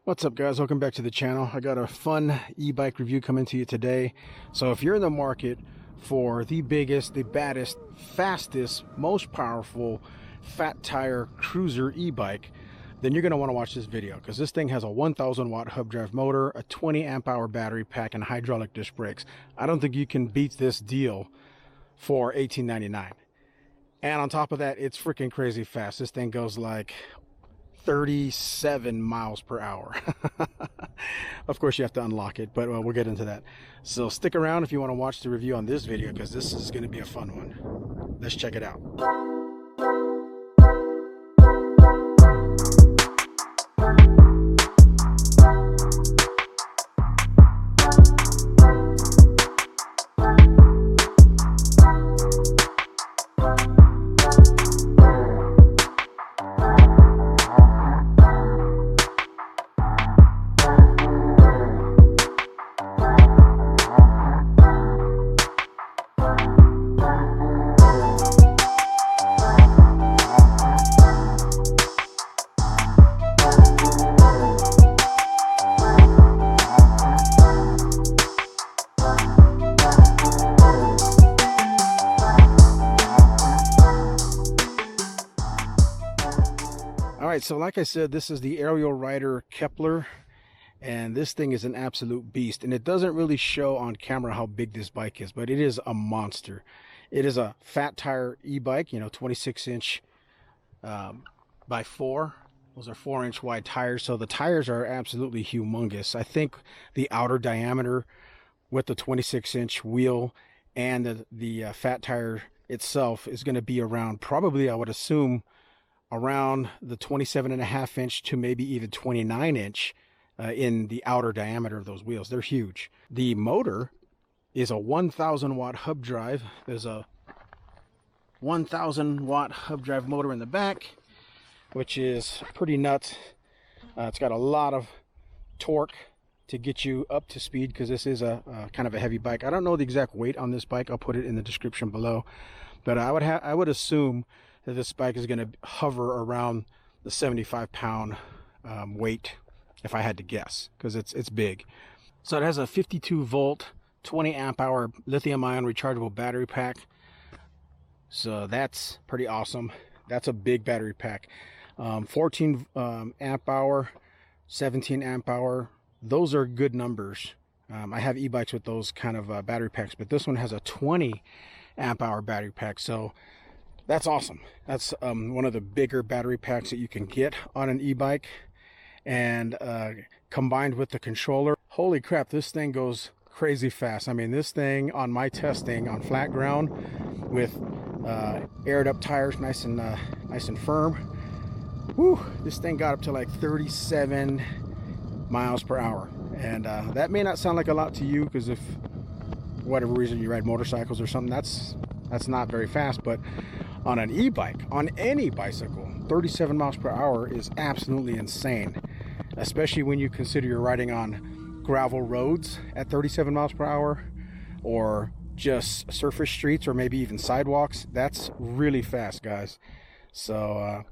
What's up, guys? Welcome back to the channel. I got a fun e-bike review coming to you today. So if you're in the market for the biggest, the baddest, fastest, most powerful fat tire cruiser e-bike, then you're going to want to watch this video, because this thing has a 1000 watt hub drive motor, a 20 amp hour battery pack, and hydraulic disc brakes. I don't think you can beat this deal for $18.99. And on top of that, it's freaking crazy fast. This thing goes like 37 miles per hour. Of course, you have to unlock it, but we'll get into that. So stick around if you want to watch the review on this video, because this is going to be a fun one. Let's check it out. Alright, so like I said, this is the Ariel Rider Kepler, and this thing is an absolute beast. And it doesn't really show on camera how big this bike is, but it is a monster. It is a fat tire e-bike, 26-inch by 4. Those are 4-inch wide tires, so the tires are absolutely humongous. I think the outer diameter with the 26-inch wheel and the fat tire itself is going to be around, probably I would assume, around the 27.5-inch to maybe even 29-inch in the outer diameter of those wheels. They're huge. The motor is a 1000 watt hub drive. There's a 1000 watt hub drive motor in the back, which is pretty nuts. It's got a lot of torque to get you up to speed, because this is a kind of a heavy bike. I don't know the exact weight on this bike. I'll put it in the description below, but I would assume that this bike is going to hover around the 75-pound weight, if I had to guess, because it's big. So it has a 52 volt 20 amp hour lithium ion rechargeable battery pack, so that's pretty awesome. That's a big battery pack. 14 amp hour, 17 amp hour, those are good numbers. I have e-bikes with those kind of battery packs, but this one has a 20 amp hour battery pack, so that's awesome. That's one of the bigger battery packs that you can get on an e-bike. And combined with the controller, holy crap, this thing goes crazy fast. I mean, this thing on my testing on flat ground with aired up tires, nice and firm. Whew, this thing got up to like 37 miles per hour. And that may not sound like a lot to you, because if for whatever reason you ride motorcycles or something, that's not very fast. But on an e-bike, on any bicycle, 37 miles per hour is absolutely insane, especially when you consider you're riding on gravel roads at 37 miles per hour, or just surface streets, or maybe even sidewalks. That's really fast, guys. So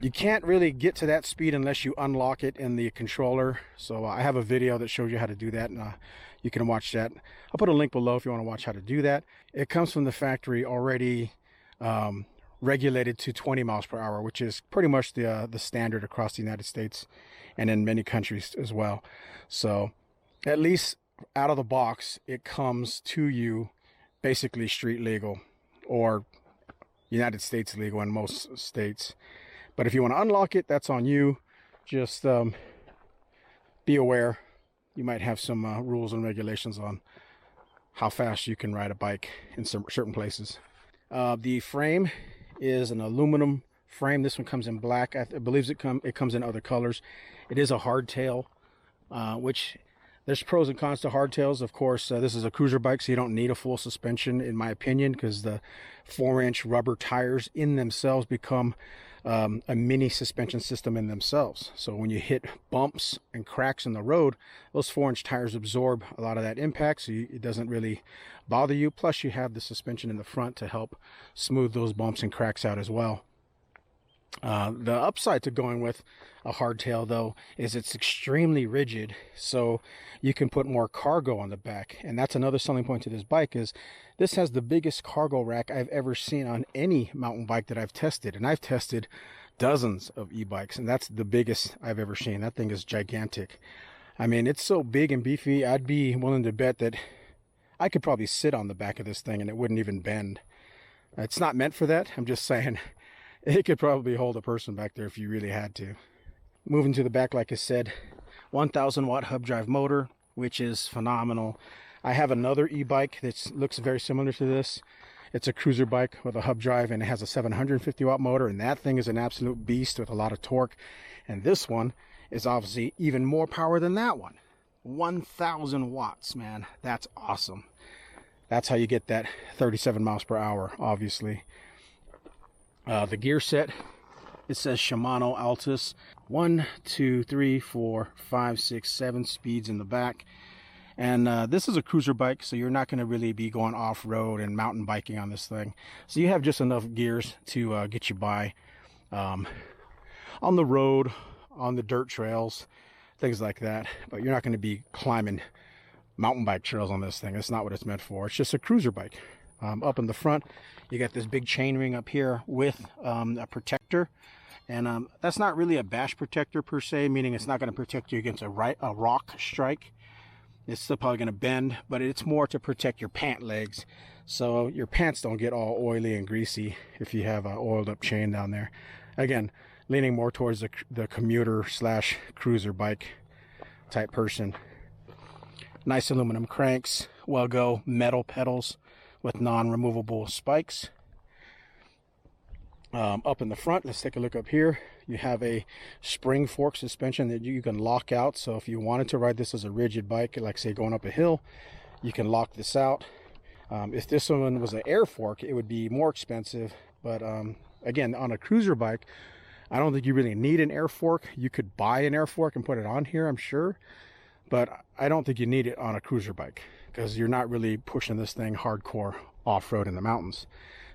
you can't really get to that speed unless you unlock it in the controller. So I have a video that shows you how to do that, and you can watch that. I'll put a link below if you want to watch how to do that. It comes from the factory already regulated to 20 miles per hour, which is pretty much the standard across the United States and in many countries as well. So at least out of the box, it comes to you basically street legal, or United States legal in most states. But if you want to unlock it, that's on you. Just be aware. You might have some rules and regulations on how fast you can ride a bike in some certain places. The frame is an aluminum frame. This one comes in black. I believe it comes in other colors. It is a hardtail, which there's pros and cons to hardtails. Of course, this is a cruiser bike, so you don't need a full suspension, in my opinion, because the 4-inch rubber tires in themselves become a mini suspension system in themselves. So when you hit bumps and cracks in the road, those 4-inch tires absorb a lot of that impact, so it doesn't really bother you. Plus you have the suspension in the front to help smooth those bumps and cracks out as well. The upside to going with a hardtail, though, is it's extremely rigid, so you can put more cargo on the back. And that's another selling point to this bike, is this has the biggest cargo rack I've ever seen on any mountain bike that I've tested. And I've tested dozens of e-bikes, and that's the biggest I've ever seen. That thing is gigantic. I mean, it's so big and beefy, I'd be willing to bet that I could probably sit on the back of this thing and it wouldn't even bend. It's not meant for that. I'm just saying it could probably hold a person back there if you really had to. Moving to the back, like I said, 1000 watt hub drive motor, which is phenomenal. I have another e-bike that looks very similar to this. It's a cruiser bike with a hub drive, and it has a 750 watt motor, and that thing is an absolute beast with a lot of torque. And this one is obviously even more power than that one. 1000 watts, man. That's awesome. That's how you get that 37 miles per hour, obviously. The gear set, it says Shimano Altus. 1, 2, 3, 4, 5, 6, 7 speeds in the back. And this is a cruiser bike, so you're not going to really be going off-road and mountain biking on this thing. So you have just enough gears to get you by on the road, on the dirt trails, things like that. But you're not going to be climbing mountain bike trails on this thing. That's not what it's meant for. It's just a cruiser bike. Up in the front, you got this big chain ring up here with a protector. And that's not really a bash protector per se, meaning it's not going to protect you against a rock strike. It's still probably going to bend, but it's more to protect your pant legs, so your pants don't get all oily and greasy if you have an oiled up chain down there. Again, leaning more towards the commuter slash cruiser bike type person. Nice aluminum cranks, well-go metal pedals with non-removable spikes. Up in the front, let's take a look up here. You have a spring fork suspension that you can lock out. So if you wanted to ride this as a rigid bike, like say going up a hill, you can lock this out. If this one was an air fork, it would be more expensive. But again, on a cruiser bike, I don't think you really need an air fork. You could buy an air fork and put it on here, I'm sure. But I don't think you need it on a cruiser bike, because you're not really pushing this thing hardcore off-road in the mountains.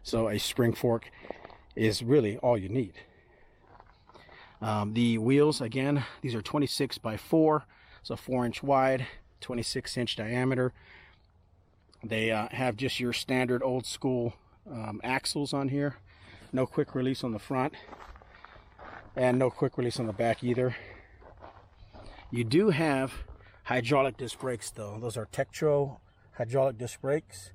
So a spring fork is really all you need. The wheels, again, these are 26 by 4, so 4-inch wide, 26-inch diameter. They have just your standard old school axles on here. No quick release on the front, and no quick release on the back either. You do have hydraulic disc brakes though. Those are Tektro hydraulic disc brakes.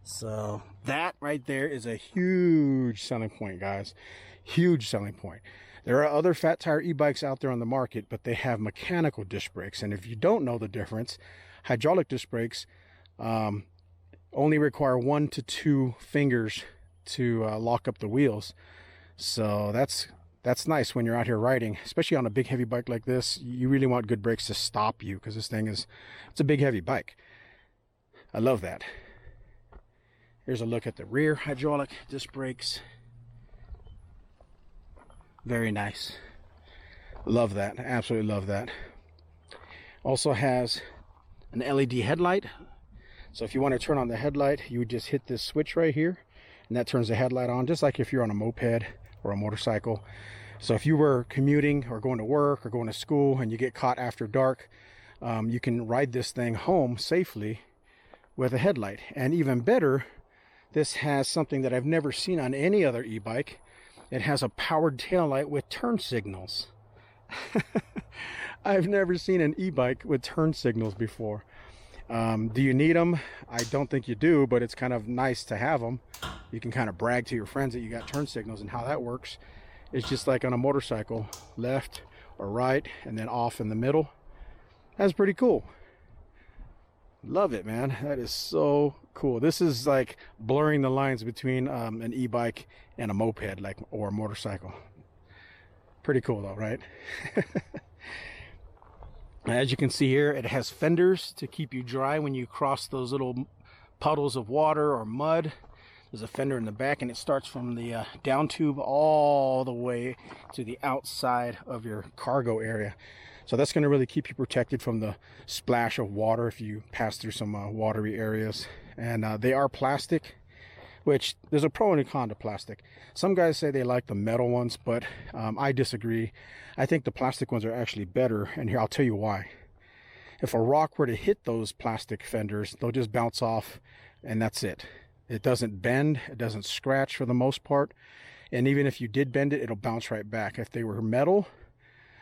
So that right there is a huge selling point, guys. Huge selling point. There are other fat tire e-bikes out there on the market, but they have mechanical disc brakes. And if you don't know the difference, hydraulic disc brakes only require 1 to 2 fingers to lock up the wheels. So that's nice when you're out here riding, especially on a big heavy bike like this. You really want good brakes to stop you, because this thing it's a big heavy bike. I love that. Here's a look at the rear hydraulic disc brakes. Very nice. Love that. Absolutely love that. Also has an LED headlight. So if you want to turn on the headlight, you would just hit this switch right here, and that turns the headlight on, just like if you're on a moped or a motorcycle. So if you were commuting or going to work or going to school and you get caught after dark, you can ride this thing home safely with a headlight. And even better, this has something that I've never seen on any other e-bike. It has a powered taillight with turn signals. I've never seen an e-bike with turn signals before. Do you need them? I don't think you do, but it's kind of nice to have them. You can kind of brag to your friends that you got turn signals, and how that works. It's just like on a motorcycle, left or right, and then off in the middle. That's pretty cool. Love it, man. That is so cool. This is like blurring the lines between an e-bike and a moped, or a motorcycle. Pretty cool though, right? As you can see here, it has fenders to keep you dry when you cross those little puddles of water or mud. There's a fender in the back, and it starts from the down tube all the way to the outside of your cargo area. So that's going to really keep you protected from the splash of water if you pass through some watery areas. And they are plastic, which there's a pro and a con to plastic. Some guys say they like the metal ones, but I disagree. I think the plastic ones are actually better, and here I'll tell you why. If a rock were to hit those plastic fenders, they'll just bounce off, and that's it. It doesn't bend, it doesn't scratch for the most part, and even if you did bend it, it'll bounce right back. If they were metal,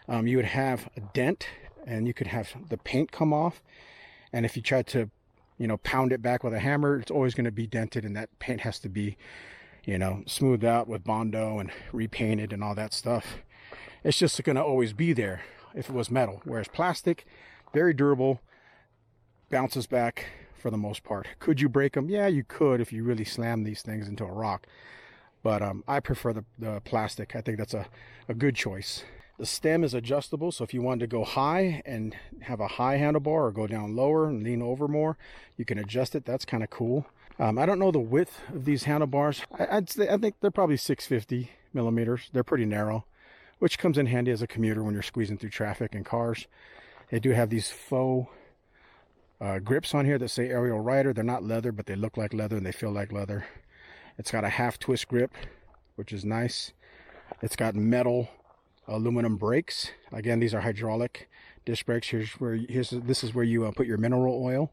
you would have a dent, and you could have the paint come off, and if you tried to pound it back with a hammer, it's always going to be dented, and that paint has to be, smoothed out with Bondo and repainted and all that stuff. It's just going to always be there if it was metal. Whereas plastic, very durable, bounces back for the most part. Could you break them? Yeah, you could if you really slam these things into a rock. But I prefer the plastic. I think that's a good choice. The stem is adjustable, so if you wanted to go high and have a high handlebar, or go down lower and lean over more, you can adjust it. That's kind of cool. I don't know the width of these handlebars. I think they're probably 650 millimeters. They're pretty narrow, which comes in handy as a commuter when you're squeezing through traffic and cars. They do have these faux grips on here that say Ariel Rider. They're not leather, but they look like leather and they feel like leather. It's got a half twist grip, which is nice. It's got metal aluminum brakes. Again, these are hydraulic disc brakes. This is where you put your mineral oil.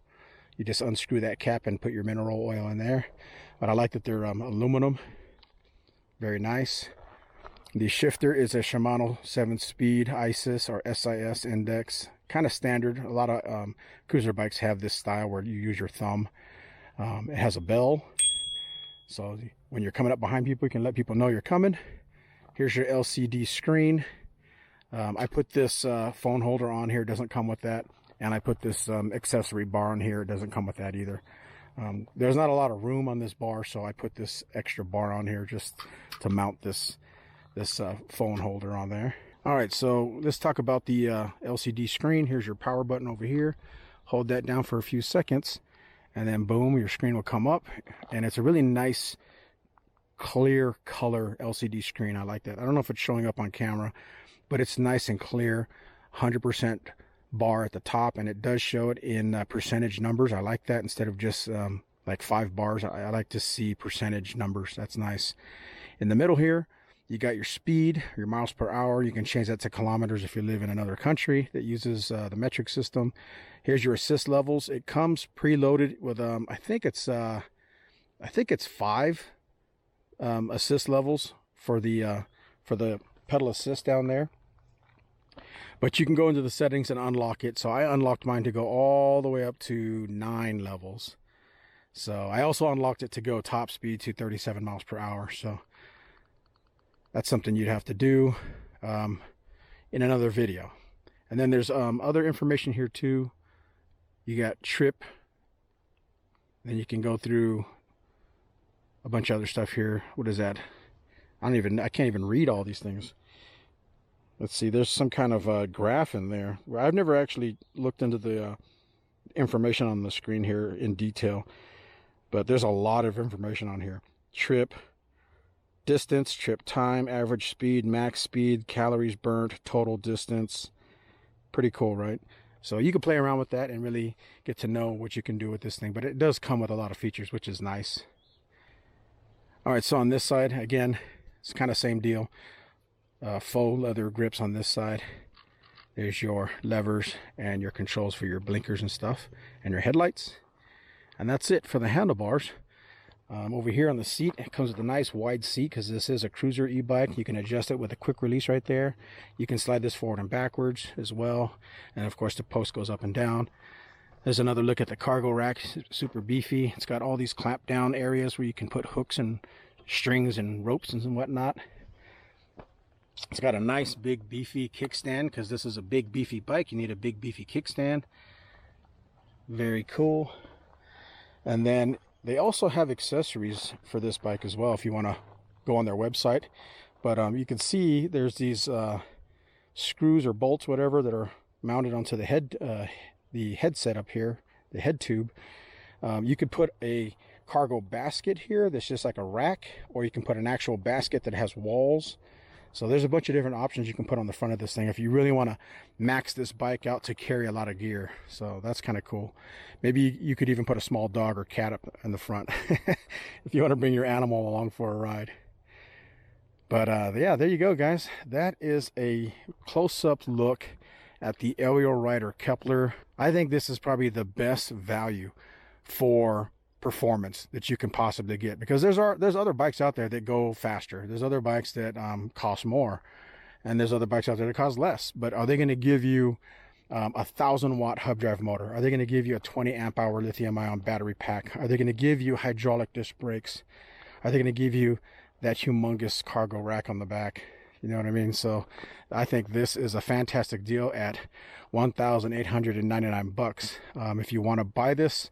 You just unscrew that cap and put your mineral oil in there. But I like that they're aluminum. Very nice. The shifter is a Shimano 7-speed ISIS or SIS index. Kind of standard. A lot of cruiser bikes have this style where you use your thumb. It has a bell, so when you're coming up behind people, you can let people know you're coming. Here's your LCD screen. I put this phone holder on here. It doesn't come with that. And I put this accessory bar on here. It doesn't come with that either. There's not a lot of room on this bar, so I put this extra bar on here just to mount this phone holder on there. All right, so let's talk about the LCD screen. Here's your power button over here. Hold that down for a few seconds, and then boom, your screen will come up. And it's a really nice clear color LCD screen. I like that. I don't know if it's showing up on camera, but it's nice and clear. 100% bar at the top, and it does show it in percentage numbers. I like that instead of just like 5 bars. I like to see percentage numbers. That's nice. In the middle here, you got your speed, your miles per hour. You can change that to kilometers if you live in another country that uses the metric system. Here's your assist levels. It comes preloaded with I think it's 5 assist levels for the pedal assist down there, but you can go into the settings and unlock it. So I unlocked mine to go all the way up to 9 levels. So I also unlocked it to go top speed to 37 miles per hour. So that's something you'd have to do in another video. And then there's other information here too. You got trip, then you can go through a bunch of other stuff here. What is that? I can't even read all these things. Let's see, there's some kind of graph in there. I've never actually looked into the information on the screen here in detail, but there's a lot of information on here. Trip, distance, trip time, average speed, max speed, calories burnt, total distance. Pretty cool, right? So you can play around with that and really get to know what you can do with this thing, but it does come with a lot of features, which is nice. All right, so on this side, again, it's kind of same deal. Faux leather grips on this side. There's your levers and your controls for your blinkers and stuff, and your headlights. And that's it for the handlebars. Over here on the seat, it comes with a nice wide seat because this is a cruiser e-bike. You can adjust it with a quick release right there. You can slide this forward and backwards as well. And of course, the post goes up and down. There's another look at the cargo rack, super beefy. It's got all these clamp down areas where you can put hooks and strings and ropes and whatnot. It's got a nice big beefy kickstand because this is a big beefy bike. You need a big beefy kickstand. Very cool. And then they also have accessories for this bike as well if you want to go on their website. But you can see there's these screws or bolts, whatever, that are mounted onto the headset up here, the head tube. You could put a cargo basket here that's just like a rack, or you can put an actual basket that has walls. So there's a bunch of different options you can put on the front of this thing if you really want to max this bike out to carry a lot of gear. So that's kind of cool. Maybe you could even put a small dog or cat up in the front if you want to bring your animal along for a ride. But yeah, there you go, guys. That is a close-up look at the Ariel Rider Kepler. I think this is probably the best value for performance that you can possibly get, because there's other bikes out there that go faster. There's other bikes that cost more, and there's other bikes out there that cost less. But are they going to give you a 1,000-watt hub drive motor? Are they going to give you a 20 amp hour lithium ion battery pack? Are they going to give you hydraulic disc brakes? Are they going to give you that humongous cargo rack on the back? You know what I mean? So I think this is a fantastic deal at $1,899. If you want to buy this,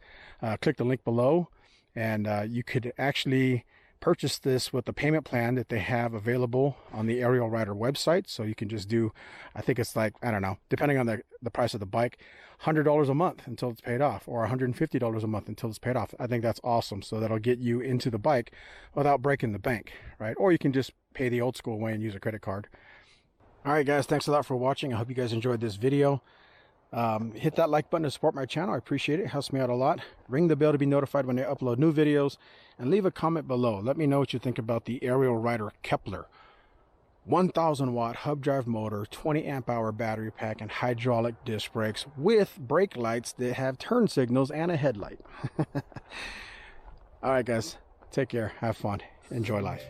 click the link below, and you could actually purchase this with the payment plan that they have available on the Ariel Rider website. So you can just do, I think it's like, I don't know, depending on the price of the bike, $100 a month until it's paid off, or $150 a month until it's paid off. I think that's awesome. So that'll get you into the bike without breaking the bank, right? Or you can just pay the old school way and use a credit card. All right, guys, thanks a lot for watching. I hope you guys enjoyed this video. Hit that like button to support my channel. I appreciate it. It helps me out a lot. Ring the bell to be notified when I upload new videos, and leave a comment below. Let me know what you think about the Ariel Rider Kepler 1,000-watt hub drive motor, 20 amp hour battery pack, and hydraulic disc brakes with brake lights that have turn signals and a headlight. All right, guys, take care, have fun, enjoy life.